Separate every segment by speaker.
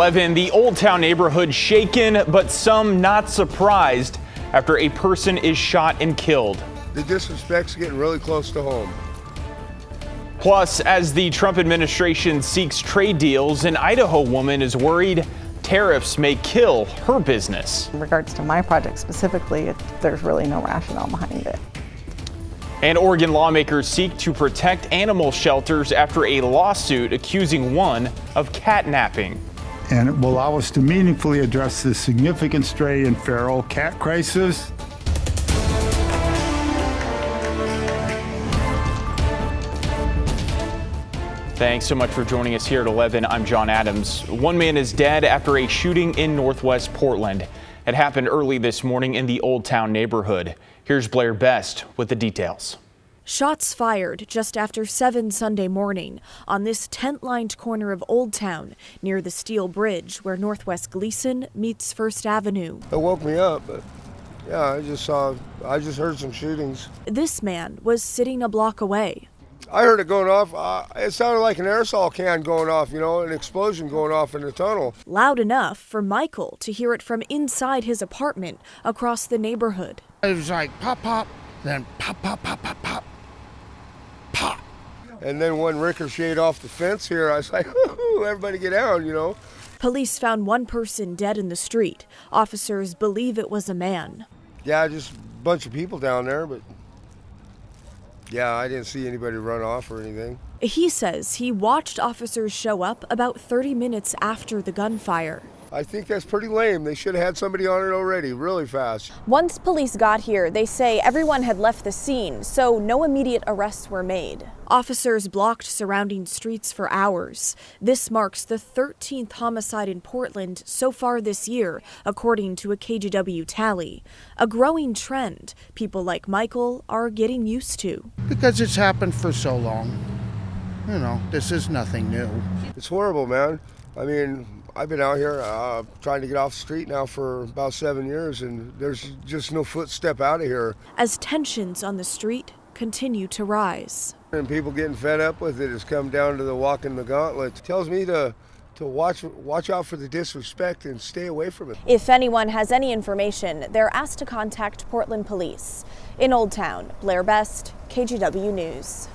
Speaker 1: 11, the Oldtown neighborhood shaken, but some not surprised after a person is shot and killed.
Speaker 2: The disrespect's getting really close to home.
Speaker 1: Plus, as the Trump administration seeks trade deals, an Idaho woman is worried tariffs may kill her business.
Speaker 3: In regards to my project specifically, there's really no rationale behind it.
Speaker 1: And Oregon lawmakers seek to protect animal shelters after a lawsuit accusing one of catnapping.
Speaker 4: And it will allow us to meaningfully address the significant stray and feral cat crisis.
Speaker 1: Thanks so much for joining us here at 11. I'm John Adams. One man is dead after a shooting in Northwest Portland. It happened early this morning in the Oldtown neighborhood. Here's Blair Best with the details.
Speaker 5: Shots fired just after 7 Sunday morning on this tent-lined corner of Oldtown near the Steel Bridge where Northwest Gleason meets First Avenue.
Speaker 2: It woke me up, but yeah, I just heard some shootings.
Speaker 5: This man was sitting a block away.
Speaker 2: I heard it going off. It sounded like an aerosol can going off, an explosion going off in the tunnel.
Speaker 5: Loud enough for Michael to hear it from inside his apartment across the neighborhood.
Speaker 6: It was like pop, pop, then pop, pop, pop, pop, pop, pop.
Speaker 2: And then one ricocheted off the fence here. I was like, everybody get down,
Speaker 5: Police found one person dead in the street. Officers believe it was a man.
Speaker 2: Yeah, just a bunch of people down there, but yeah, I didn't see anybody run off or anything.
Speaker 5: He says he watched officers show up about 30 minutes after the gunfire.
Speaker 2: I think that's pretty lame. They should have had somebody on it already, really fast.
Speaker 7: Once police got here, they say everyone had left the scene, so no immediate arrests were made.
Speaker 5: Officers blocked surrounding streets for hours. This marks the 13th homicide in Portland so far this year, according to a KGW tally. A growing trend people like Michael are getting used to.
Speaker 6: Because it's happened for so long. This is nothing new.
Speaker 2: It's horrible, man. I mean, I've been out here trying to get off the street now for about 7 years, and there's just no footstep out of here.
Speaker 5: As tensions on the street continue to rise.
Speaker 2: And people getting fed up with it has come down to the walking the gauntlet. It tells me to watch out for the disrespect and stay away from it.
Speaker 7: If anyone has any information, they're asked to contact Portland Police. In Oldtown, Blair Best, KGW News.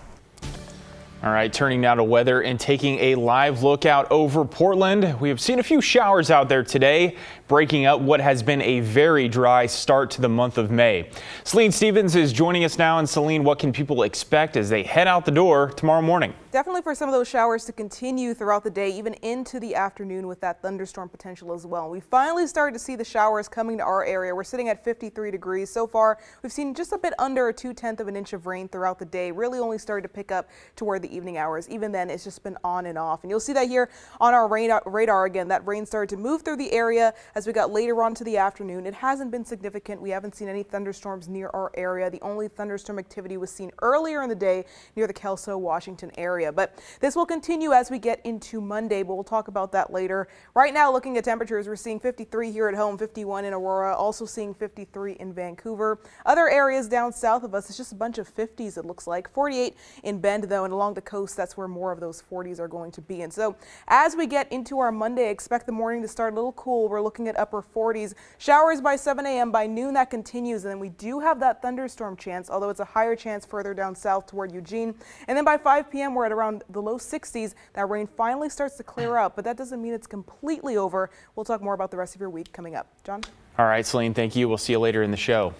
Speaker 1: All right, turning now to weather and taking a live look out over Portland. We have seen a few showers out there today, breaking up what has been a very dry start to the month of May. Celine Stevens is joining us now. And Celine, what can people expect as they head out the door tomorrow morning?
Speaker 8: Definitely for some of those showers to continue throughout the day, even into the afternoon with that thunderstorm potential as well. We finally started to see the showers coming to our area. We're sitting at 53 degrees. So far, we've seen just a bit under a 2/10 of an inch of rain throughout the day. Really only started to pick up toward the evening hours. Even then, it's just been on and off. And you'll see that here on our radar again. That rain started to move through the area as we got later on to the afternoon. It hasn't been significant. We haven't seen any thunderstorms near our area. The only thunderstorm activity was seen earlier in the day near the Kelso, Washington area. But this will continue as we get into Monday, but we'll talk about that later. Right now, looking at temperatures, we're seeing 53 here at home, 51 in Aurora, also seeing 53 in Vancouver. Other areas down south of us, it's just a bunch of 50s, it looks like. 48 in Bend, though, and along the coast, that's where more of those 40s are going to be. And so as we get into our Monday, expect the morning to start a little cool. We're looking at upper 40s. Showers by 7 a.m. By noon, that continues. And then we do have that thunderstorm chance, although it's a higher chance further down south toward Eugene. And then by 5 p.m., we're at around the low 60s. That rain finally starts to clear up, but that doesn't mean it's completely over. We'll talk more about the rest of your week coming up. John?
Speaker 1: All right, Celine, thank you. We'll see you later in the show.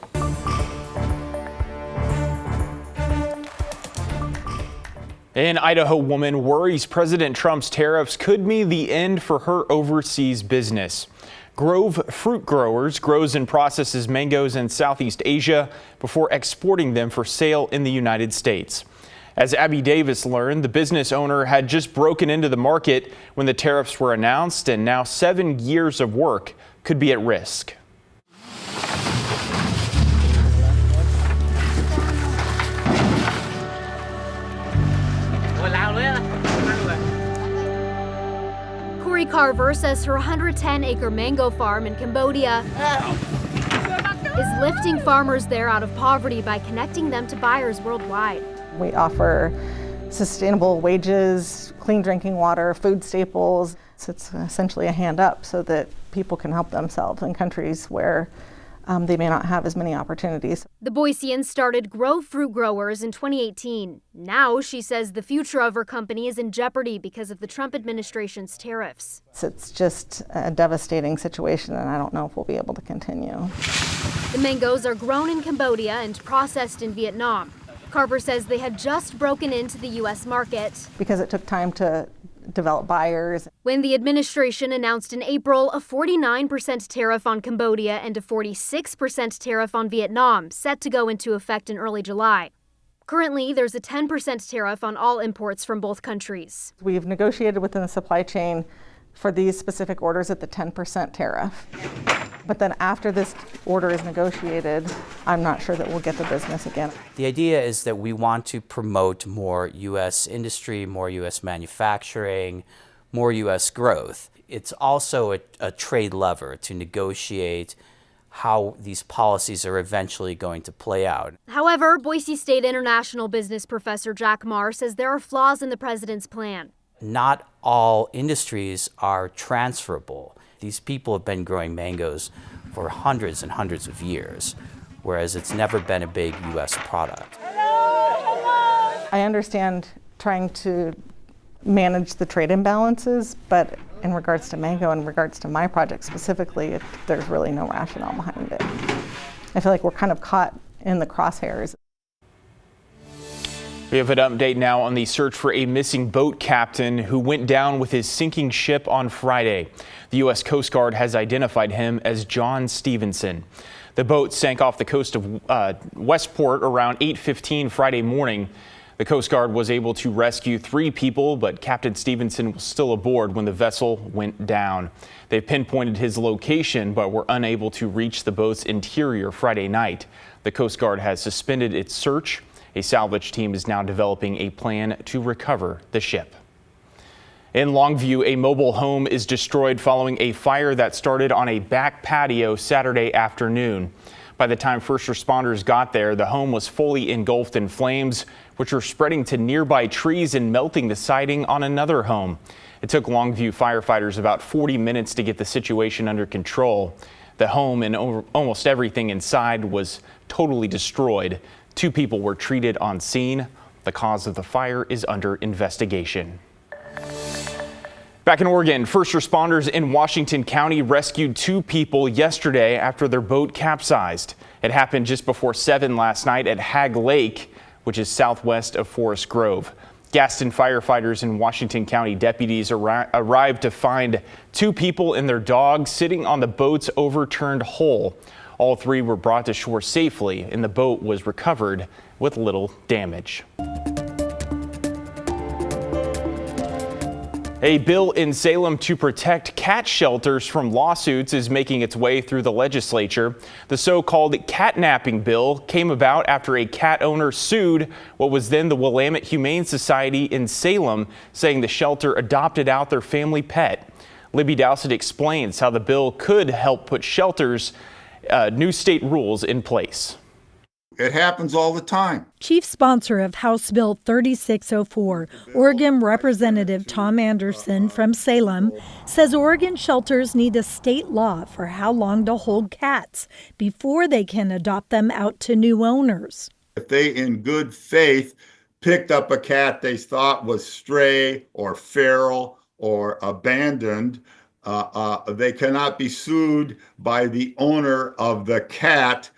Speaker 1: An Idaho woman worries President Trump's tariffs could mean the end for her overseas business. Grove Fruit Growers grows and processes mangoes in Southeast Asia before exporting them for sale in the United States. As Abby Davis learned, the business owner had just broken into the market when the tariffs were announced, and now 7 years of work could be at risk.
Speaker 9: Corey Carver says her 110-acre mango farm in Cambodia is lifting farmers there out of poverty by connecting them to buyers worldwide.
Speaker 3: We offer sustainable wages, clean drinking water, food staples, So it's essentially a hand up so that people can help themselves in countries where they may not have as many opportunities.
Speaker 9: The Boiseans started Grow Fruit Growers in 2018. Now she says the future of her company is in jeopardy because of the Trump administration's tariffs.
Speaker 3: It's just a devastating situation, and I don't know if we'll be able to continue.
Speaker 9: The mangoes are grown in Cambodia and processed in Vietnam. Carver says they had just broken into the U.S. market
Speaker 3: because it took time to develop buyers.
Speaker 9: When the administration announced in April a 49% tariff on Cambodia and a 46% tariff on Vietnam, set to go into effect in early July. Currently, there's a 10% tariff on all imports from both countries.
Speaker 3: We've negotiated within the supply chain for these specific orders at the 10% tariff. But then after this order is negotiated, I'm not sure that we'll get the business again.
Speaker 10: The idea is that we want to promote more U.S. industry, more U.S. manufacturing, more U.S. growth. It's also a trade lever to negotiate how these policies are eventually going to play out.
Speaker 9: However, Boise State International business professor Jack Marr says there are flaws in the president's plan.
Speaker 10: Not all industries are transferable. These people have been growing mangoes for hundreds and hundreds of years, whereas it's never been a big U.S. product.
Speaker 3: I understand trying to manage the trade imbalances, but in regards to mango, in regards to my project specifically, there's really no rationale behind it. I feel like we're kind of caught in the crosshairs.
Speaker 1: We have an update now on the search for a missing boat captain who went down with his sinking ship on Friday. The U.S. Coast Guard has identified him as John Stevenson. The boat sank off the coast of Westport around 8:15 Friday morning. The Coast Guard was able to rescue 3 people, but Captain Stevenson was still aboard when the vessel went down. They pinpointed his location, but were unable to reach the boat's interior Friday night. The Coast Guard has suspended its search. A salvage team is now developing a plan to recover the ship. In Longview, a mobile home is destroyed following a fire that started on a back patio Saturday afternoon. By the time first responders got there, the home was fully engulfed in flames, which were spreading to nearby trees and melting the siding on another home. It took Longview firefighters about 40 minutes to get the situation under control. The home and almost everything inside was totally destroyed. 2 people were treated on scene. The cause of the fire is under investigation. Back in Oregon, first responders in Washington County rescued 2 people yesterday after their boat capsized. It happened just before 7 last night at Hag Lake, which is southwest of Forest Grove. Gaston firefighters and Washington County deputies arrived to find 2 people and their dog sitting on the boat's overturned hull. All 3 were brought to shore safely, and the boat was recovered with little damage. A bill in Salem to protect cat shelters from lawsuits is making its way through the legislature. The so-called Catnapping Bill came about after a cat owner sued what was then the Willamette Humane Society in Salem, saying the shelter adopted out their family pet. Libby Dowsett explains how the bill could help put shelters new state rules in place.
Speaker 4: It happens all the time.
Speaker 11: Chief sponsor of House Bill 3604, Oregon Representative Tom Anderson from Salem, says Oregon shelters need a state law for how long to hold cats before they can adopt them out to new owners.
Speaker 4: If they, in good faith, picked up a cat they thought was stray or feral or abandoned, they cannot be sued by the owner of the cat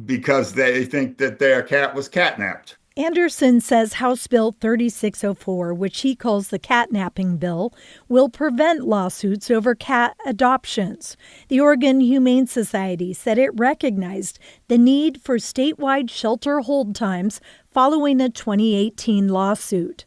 Speaker 4: because they think that their cat was catnapped.
Speaker 11: Anderson says House Bill 3604, which he calls the Catnapping Bill, will prevent lawsuits over cat adoptions. The Oregon Humane Society said it recognized the need for statewide shelter hold times following a 2018 lawsuit.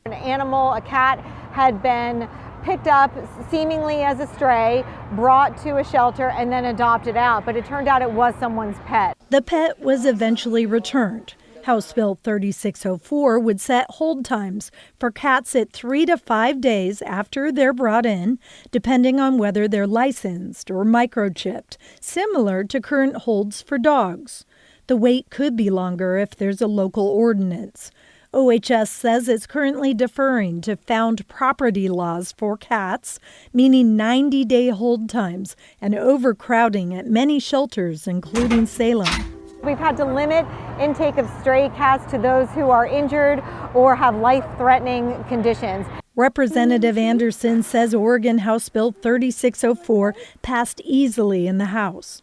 Speaker 12: An animal, a cat, had been picked up seemingly as a stray, brought to a shelter, and then adopted out. But it turned out it was someone's pet.
Speaker 11: The pet was eventually returned. House Bill 3604 would set hold times for cats at 3 to 5 days after they're brought in, depending on whether they're licensed or microchipped, similar to current holds for dogs. The wait could be longer if there's a local ordinance. OHS says it's currently deferring to found property laws for cats, meaning 90-day hold times and overcrowding at many shelters, including Salem.
Speaker 12: We've had to limit intake of stray cats to those who are injured or have life-threatening conditions.
Speaker 11: Representative Anderson says Oregon House Bill 3604 passed easily in the House.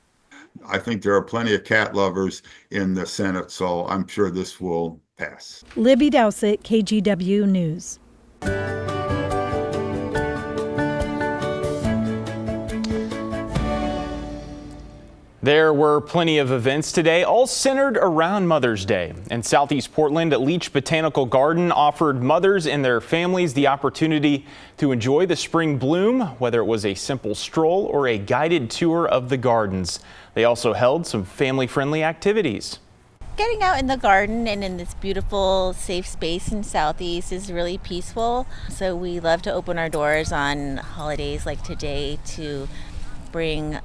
Speaker 4: I think there are plenty of cat lovers in the Senate, so I'm sure this will pass.
Speaker 11: Libby Dowsett, KGW News.
Speaker 1: There were plenty of events today, all centered around Mother's Day. In Southeast Portland, Leech Botanical Garden offered mothers and their families the opportunity to enjoy the spring bloom, whether it was a simple stroll or a guided tour of the gardens. They also held some family-friendly activities.
Speaker 13: Getting out in the garden and in this beautiful, safe space in Southeast is really peaceful. So we love to open our doors on holidays like today to bring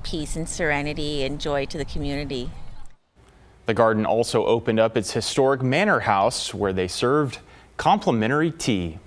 Speaker 13: peace and serenity and joy to the community.
Speaker 1: The garden also opened up its historic manor house where they served complimentary tea.